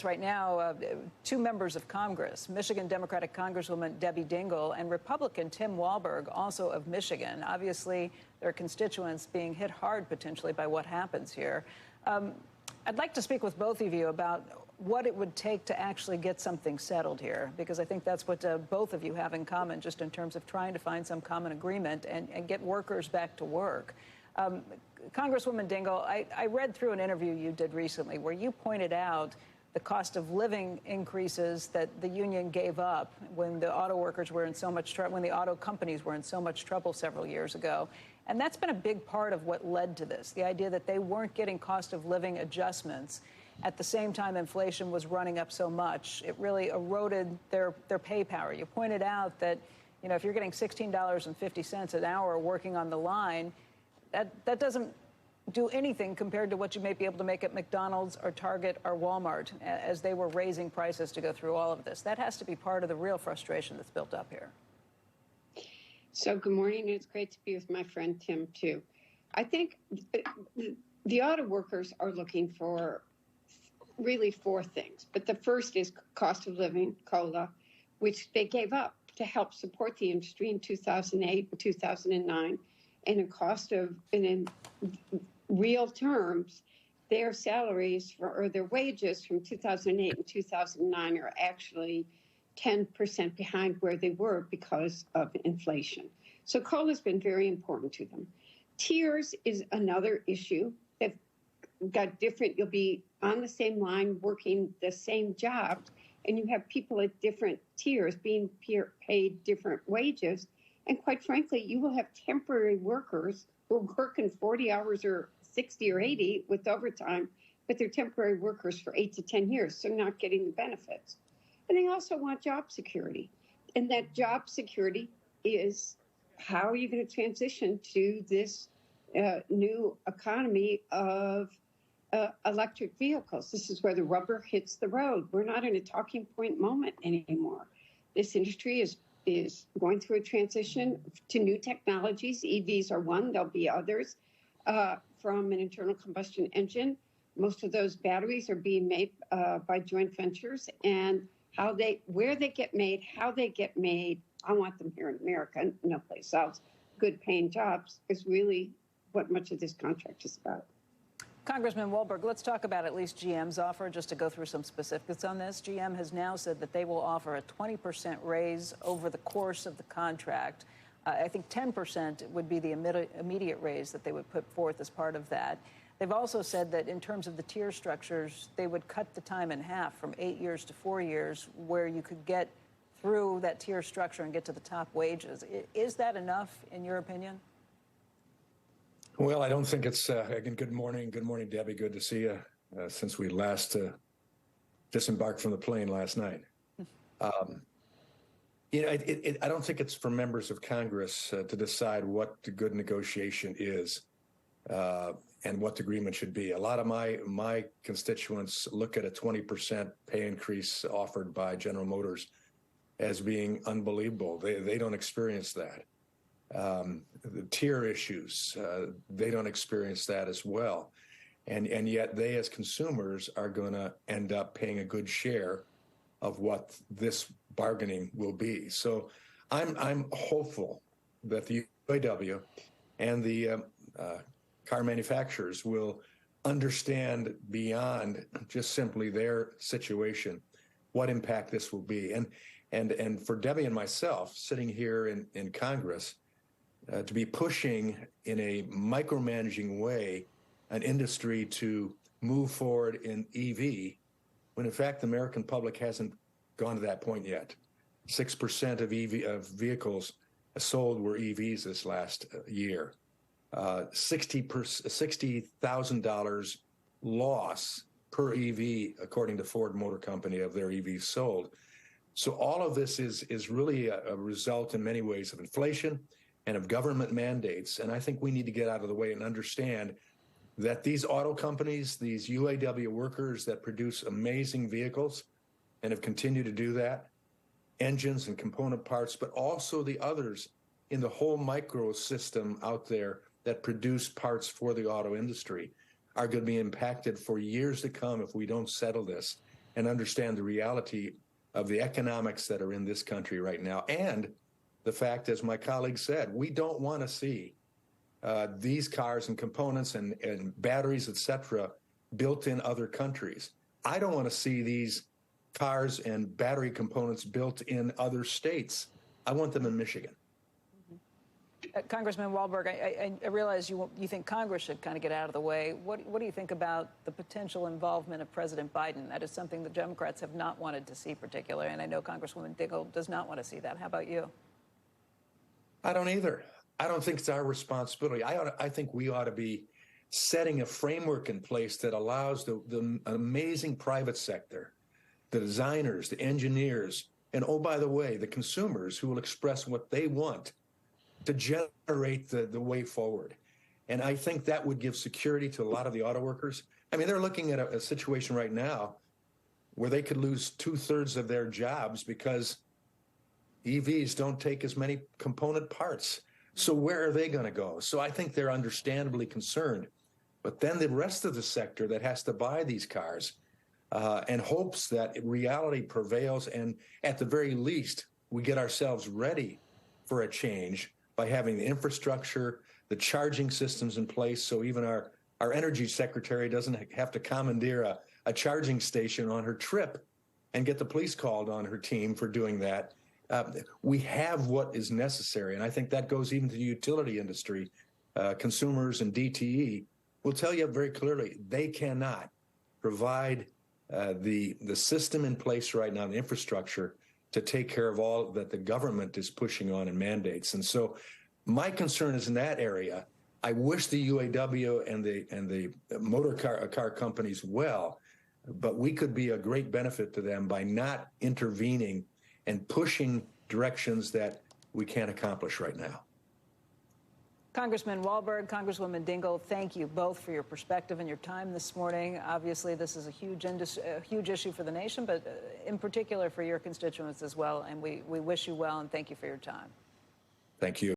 Right now, two members of Congress, Michigan Democratic Congresswoman Debbie Dingell and Republican Tim Walberg, also of Michigan. Obviously, their constituents being hit hard potentially by what happens here. I'd like to speak with both of you about what it would take to actually get something settled here, because I think that's what both of you have in common, just in terms of trying to find some common agreement and get workers back to work. Congresswoman Dingell, I read through an interview you did recently where you pointed out the cost of living increases that the union gave up when the auto workers were in so much trouble, when the auto companies were in so much trouble several years ago. And that's been a big part of what led to this, the idea that they weren't getting cost of living adjustments at the same time inflation was running up so much. It really eroded their pay power. You pointed out that, you know, if you're getting $16.50 an hour working on the line, that doesn't do anything compared to what you may be able to make at McDonald's or Target or Walmart as they were raising prices to go through all of this. That has to be part of the real frustration that's built up here. So good morning. It's great to be with my friend Tim, too. I think the auto workers are looking for really four things. But the first is cost of living, COLA, which they gave up to help support the industry in 2008 and 2009. And in real terms, their salaries or their wages from 2008 and 2009 are actually 10% behind where they were because of inflation. So COLA has been very important to them. Tiers is another issue that got different. You'll be on the same line working the same job, and you have people at different tiers being paid different wages. And quite frankly, you will have temporary workers who are working 40 hours or 60 or 80 with overtime, but they're temporary workers for 8 to 10 years, so not getting the benefits. And they also want job security. And that job security is how are you going to transition to this new economy of electric vehicles? This is where the rubber hits the road. We're not in a talking point moment anymore. This industry is going through a transition to new technologies. EVs are one. There'll be others from an internal combustion engine. Most of those batteries are being made by joint ventures, and where they get made, how they get made. I want them here in America, no place else. Good paying jobs is really what much of this contract is about. Congressman Walberg, let's talk about at least GM's offer, just to go through some specifics on this. GM has now said that they will offer a 20% raise over the course of the contract. I think 10% would be the immediate raise that they would put forth as part of that. They've also said that in terms of the tier structures, they would cut the time in half from 8 years to 4 years, where you could get through that tier structure and get to the top wages. Is that enough, in your opinion? Well, I don't think it's, again, good morning. Good morning, Debbie. Good to see you since we last disembarked from the plane last night. I don't think it's for members of Congress to decide what the good negotiation is and what the agreement should be. A lot of my constituents look at a 20% pay increase offered by General Motors as being unbelievable. They don't experience that. The tier issues, they don't experience that as well. And yet they, as consumers, are going to end up paying a good share of what this bargaining will be. So I'm hopeful that the UAW and the car manufacturers will understand beyond just simply their situation what impact this will be. And for Debbie and myself sitting here in Congress, to be pushing in a micromanaging way an industry to move forward in EV, when in fact the American public hasn't gone to that point yet. 6% of vehicles sold were EVs this last year. $60,000 loss per EV, according to Ford Motor Company, of their EVs sold. So all of this is really a result in many ways of inflation and of government mandates. And I think we need to get out of the way and understand that these auto companies, these UAW workers that produce amazing vehicles and have continued to do that, engines and component parts, but also the others in the whole micro system out there that produce parts for the auto industry, are going to be impacted for years to come if we don't settle this. and understand the reality of the economics that are in this country right now. And the fact, as my colleague said, we don't want to see these cars and components and batteries, et cetera, built in other countries. I don't want to see these cars and battery components built in other states. I want them in Michigan. Congressman Walberg, I realize you think Congress should kind of get out of the way. What do you think about the potential involvement of President Biden? That is something the Democrats have not wanted to see particularly, and I know Congresswoman Dingell does not want to see that. How about you? I don't either. I don't think it's our responsibility. I think we ought to be setting a framework in place that allows the amazing private sector, the designers, the engineers, and oh, by the way, the consumers who will express what they want to generate the way forward. And I think that would give security to a lot of the auto workers. I mean, they're looking at a situation right now where they could lose 2/3 of their jobs because EVs don't take as many component parts. So where are they going to go? So I think they're understandably concerned. But then the rest of the sector that has to buy these cars and hopes that reality prevails, and at the very least, we get ourselves ready for a change by having the infrastructure, the charging systems in place, so even our energy secretary doesn't have to commandeer a charging station on her trip and get the police called on her team for doing that. We have what is necessary, and I think that goes even to the utility industry. Consumers and DTE will tell you very clearly they cannot provide the system in place right now, the infrastructure, to take care of all that the government is pushing on and mandates. And so my concern is in that area. I wish the UAW and the motor car companies well, but we could be a great benefit to them by not intervening and pushing directions that we can't accomplish right now. Congressman Walberg, Congresswoman Dingell, thank you both for your perspective and your time this morning. Obviously, this is a huge issue for the nation, but in particular for your constituents as well. And we wish you well and thank you for your time. Thank you.